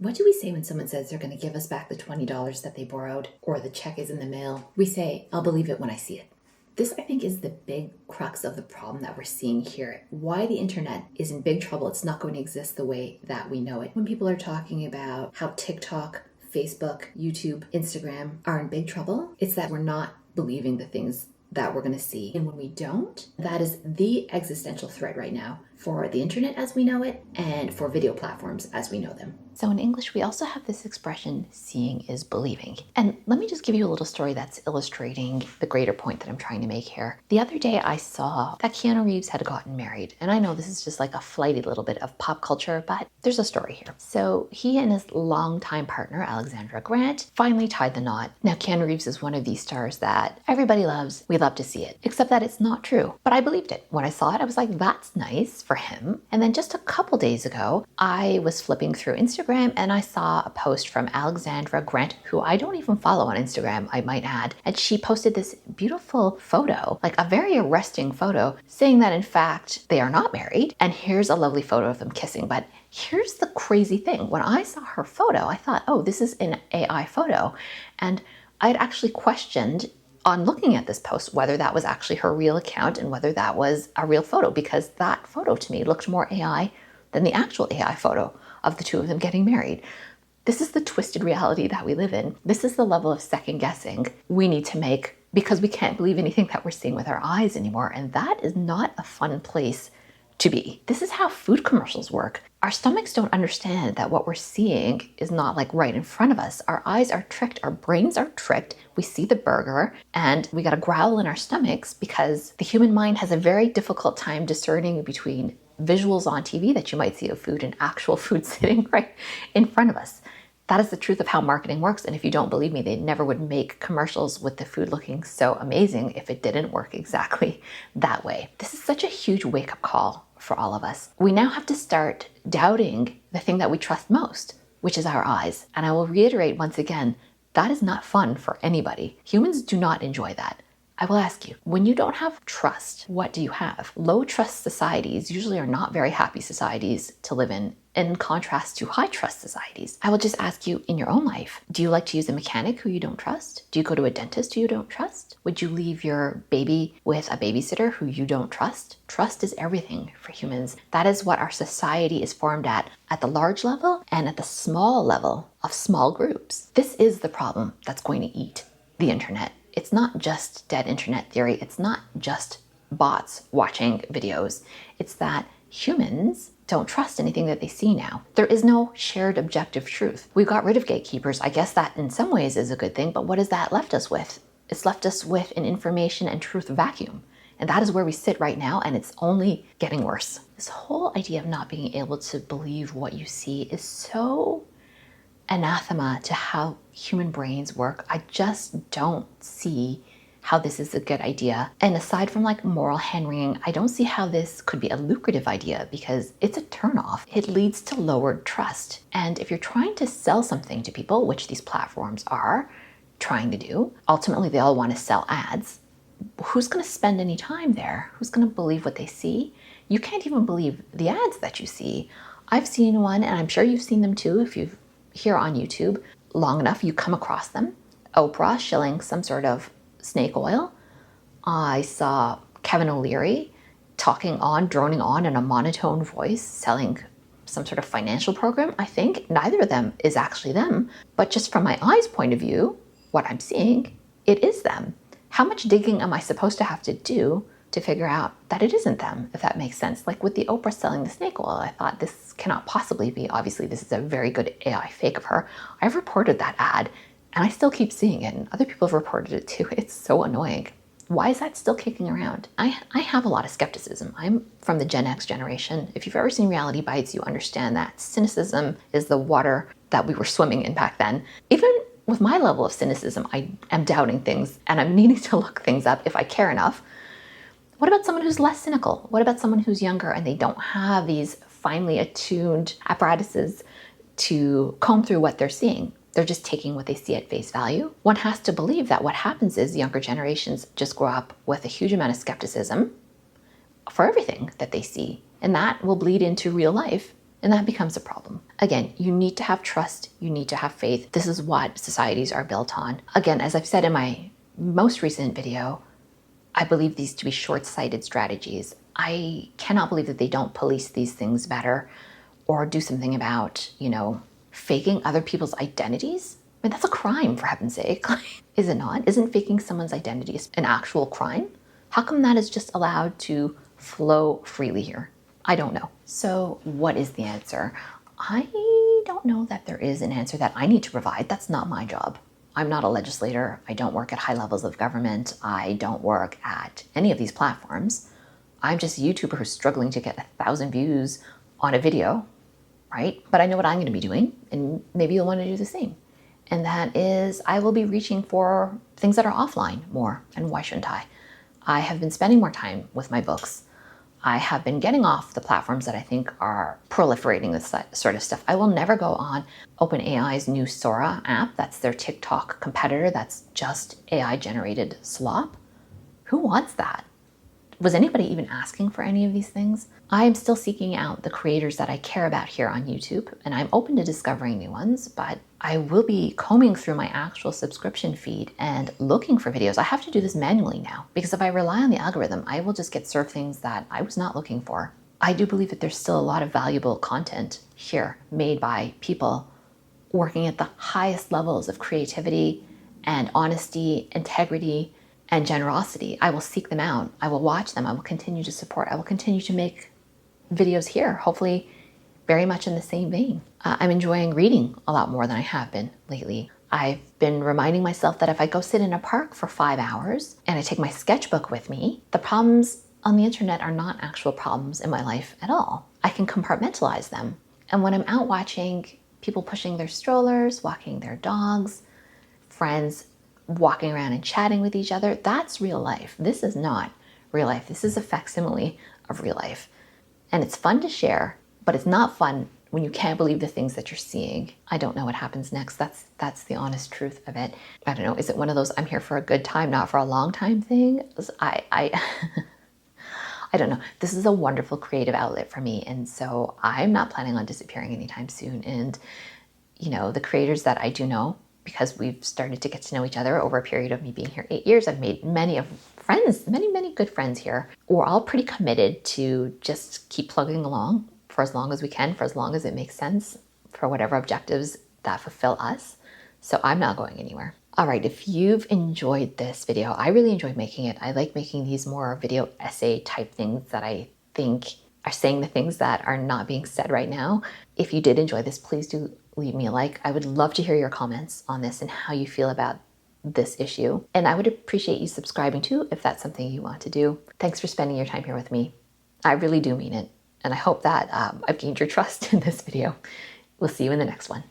What do we say when someone says they're going to give us back the $20 that they borrowed or the check is in the mail? We say, I'll believe it when I see it. This, I think, is the big crux of the problem that we're seeing here. Why the internet is in big trouble. It's not going to exist the way that we know it. When people are talking about how TikTok, Facebook, YouTube, Instagram are in big trouble, it's that we're not believing the things that we're going to see. And when we don't, that is the existential threat right now for the internet as we know it and for video platforms as we know them. So in English, we also have this expression, seeing is believing. And let me just give you a little story that's illustrating the greater point that I'm trying to make here. The other day I saw that Keanu Reeves had gotten married. And I know this is just like a flighty little bit of pop culture, but there's a story here. So he and his longtime partner, Alexandra Grant, finally tied the knot. Now, Keanu Reeves is one of these stars that everybody loves. We love to see it, except that it's not true. But I believed it. When I saw it, I was like, that's nice for him. And then just a couple days ago, I was flipping through Instagram and I saw a post from Alexandra Grant, who I don't even follow on Instagram, I might add. And she posted this beautiful photo, like a very arresting photo, saying that in fact they are not married. And here's a lovely photo of them kissing. But here's the crazy thing. When I saw her photo, I thought, oh, this is an AI photo. And I'd actually questioned on looking at this post whether that was actually her real account and whether that was a real photo, because that photo to me looked more AI than the actual AI photo of the two of them getting married. This is the twisted reality that we live in. This is the level of second guessing we need to make because we can't believe anything that we're seeing with our eyes anymore. And that is not a fun place to be. This is how food commercials work. Our stomachs don't understand that what we're seeing is not like right in front of us. Our eyes are tricked, our brains are tricked. We see the burger and we got a growl in our stomachs because the human mind has a very difficult time discerning between visuals on TV that you might see of food and actual food sitting right in front of us. That is the truth of how marketing works. And if you don't believe me, they never would make commercials with the food looking so amazing if it didn't work exactly that way. This is such a huge wake-up call for all of us. We now have to start doubting the thing that we trust most, which is our eyes. And I will reiterate once again, that is not fun for anybody. Humans do not enjoy that. I will ask you, when you don't have trust, what do you have? Low trust societies usually are not very happy societies to live in contrast to high trust societies. I will just ask you in your own life, do you like to use a mechanic who you don't trust? Do you go to a dentist who you don't trust? Would you leave your baby with a babysitter who you don't trust? Trust is everything for humans. That is what our society is formed at the large level and at the small level of small groups. This is the problem that's going to eat the internet. It's not just dead internet theory. It's not just bots watching videos. It's that humans don't trust anything that they see now. There is no shared objective truth. We got rid of gatekeepers. I guess that in some ways is a good thing, but what has that left us with? It's left us with an information and truth vacuum. And that is where we sit right now, and it's only getting worse. This whole idea of not being able to believe what you see is so anathema to how human brains work. I just don't see how this is a good idea. And aside from like moral hand-wringing, I don't see how this could be a lucrative idea because it's a turnoff. It leads to lowered trust. And if you're trying to sell something to people, which these platforms are trying to do, ultimately they all want to sell ads. Who's going to spend any time there? Who's going to believe what they see? You can't even believe the ads that you see. I've seen one, and I'm sure you've seen them too if you've here on YouTube long enough, you come across them. Oprah shilling some sort of snake oil. I saw Kevin O'Leary droning on in a monotone voice, selling some sort of financial program. I think neither of them is actually them, but just from my eyes point of view, what I'm seeing, it is them. How much digging am I supposed to have to do to figure out that it isn't them, if that makes sense? Like with the Oprah selling the snake oil, I thought this cannot possibly be. Obviously, this is a very good AI fake of her. I've reported that ad and I still keep seeing it, and other people have reported it too. It's so annoying. Why is that still kicking around? I have a lot of skepticism. I'm from the Gen X generation. If you've ever seen Reality Bites, you understand that cynicism is the water that we were swimming in back then. Even with my level of cynicism, I am doubting things and I'm needing to look things up if I care enough. What about someone who's less cynical? What about someone who's younger and they don't have these finely attuned apparatuses to comb through what they're seeing? They're just taking what they see at face value. One has to believe that what happens is younger generations just grow up with a huge amount of skepticism for everything that they see. And that will bleed into real life And that becomes a problem. Again, you need to have trust. You need to have faith. This is what societies are built on. Again, as I've said in my most recent video, I believe these to be short-sighted strategies. I cannot believe that they don't police these things better or do something about, faking other people's identities. I mean, that's a crime, for heaven's sake. Is it not? Isn't faking someone's identity an actual crime? How come that is just allowed to flow freely here? I don't know. So what is the answer? I don't know that there is an answer that I need to provide. That's not my job. I'm not a legislator. I don't work at high levels of government. I don't work at any of these platforms. I'm just a YouTuber who's struggling to get 1,000 views on a video, right? But I know what I'm going to be doing, and maybe you'll want to do the same. And that is, I will be reaching for things that are offline more. And why shouldn't I? I have been spending more time with my books. I have been getting off the platforms that I think are proliferating this sort of stuff. I will never go on OpenAI's new Sora app. That's their TikTok competitor. That's just AI generated slop. Who wants that? Was anybody even asking for any of these things? I am still seeking out the creators that I care about here on YouTube, and I'm open to discovering new ones, but I will be combing through my actual subscription feed and looking for videos. I have to do this manually now, because if I rely on the algorithm, I will just get served things that I was not looking for. I do believe that there's still a lot of valuable content here made by people working at the highest levels of creativity and honesty, integrity, and generosity. I will seek them out. I will watch them. I will continue to support. I will continue to make videos here, hopefully very much in the same vein. I'm enjoying reading a lot more than I have been lately. I've been reminding myself that if I go sit in a park for 5 hours and I take my sketchbook with me, the problems on the internet are not actual problems in my life at all. I can compartmentalize them. And when I'm out watching people pushing their strollers, walking their dogs, friends walking around and chatting with each other, that's real life. This is not real life. This is a facsimile of real life. And it's fun to share, but it's not fun when you can't believe the things that you're seeing. I don't know what happens next. That's the honest truth of it. I don't know. Is it one of those I'm here for a good time, not for a long time thing? I don't know. This is a wonderful creative outlet for me. And so I'm not planning on disappearing anytime soon. And, the creators that I do know, because we've started to get to know each other over a period of me being here 8 years, I've made many good friends here. We're all pretty committed to just keep plugging along for as long as we can, for as long as it makes sense, for whatever objectives that fulfill us. So I'm not going anywhere. All right, if you've enjoyed this video, I really enjoyed making it. I like making these more video essay type things that I think are saying the things that are not being said right now. If you did enjoy this, please do leave me a like. I would love to hear your comments on this and how you feel about this issue. And I would appreciate you subscribing too, if that's something you want to do. Thanks for spending your time here with me. I really do mean it. And I hope that I've gained your trust in this video. We'll see you in the next one.